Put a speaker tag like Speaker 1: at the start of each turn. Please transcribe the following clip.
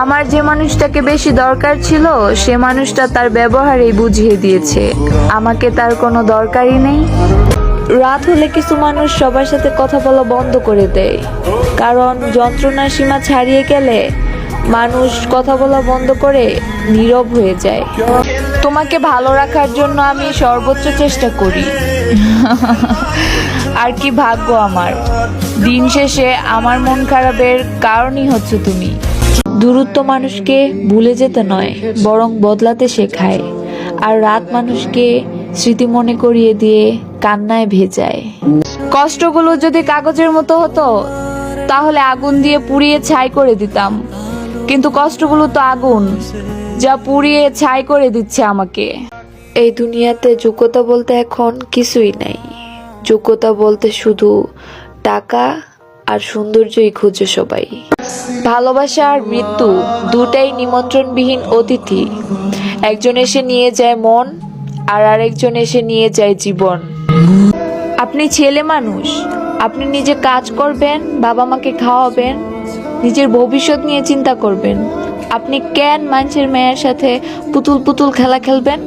Speaker 1: আমার যে মানুষটাকে বেশি দরকার ছিল সে মানুষটা তার ব্যবহারেই বুঝিয়ে দিয়েছে আমাকে তার কোনো দরকারই নেই। রাত হলে কিছু মানুষ সবার সাথে কথা বলা বন্ধ করে দেয়, কারণ যন্ত্রণার সীমা ছাড়িয়ে গেলে মানুষ কথা বলা বন্ধ করে নীরব হয়ে যায়। তোমাকে ভালো রাখার জন্য আমি সর্বোচ্চ চেষ্টা করি। আর কি ভাগ্য আমার, দিন শেষে আমার মন খারাপের কারণই হচ্ছে তুমি। দূরত্ব মানুষকে ভুলে যেতে নয়, বরং বদলাতে শেখায়। আর রাত মানুষকে স্মৃতি মনে করিয়ে দিয়ে কান্নায় ভেজায়। কষ্টগুলো যদি কাগজের মতো হতো তাহলে আগুন দিয়ে পুড়িয়ে ছাই করে দিতাম, কিন্তু কষ্টগুলো তো আগুন, যা পুড়িয়ে ছাই করে দিচ্ছে আমাকে। এই দুনিয়াতে যোগ্যতা বলতে এখন কিছুই নাই। যোগ্যতা বলতে শুধু টাকা আর সৌন্দর্যই খুঁজে সবাই। ভালোবাসা আর মৃত্যু দুটাই নিমন্ত্রণবিহীন অতিথি। একজন এসে নিয়ে যায় মন, আর আরেকজন এসে নিয়ে যায় জীবন। আপনি ছেলে মানুষ, আপনি নিজে কাজ করবেন, বাবা মাকে খাওয়াবেন, নিজের ভবিষ্যৎ নিয়ে চিন্তা করবেন। আপনি কেন মানুষের মেয়ের সাথে পুতুল পুতুল খেলা খেলবেন?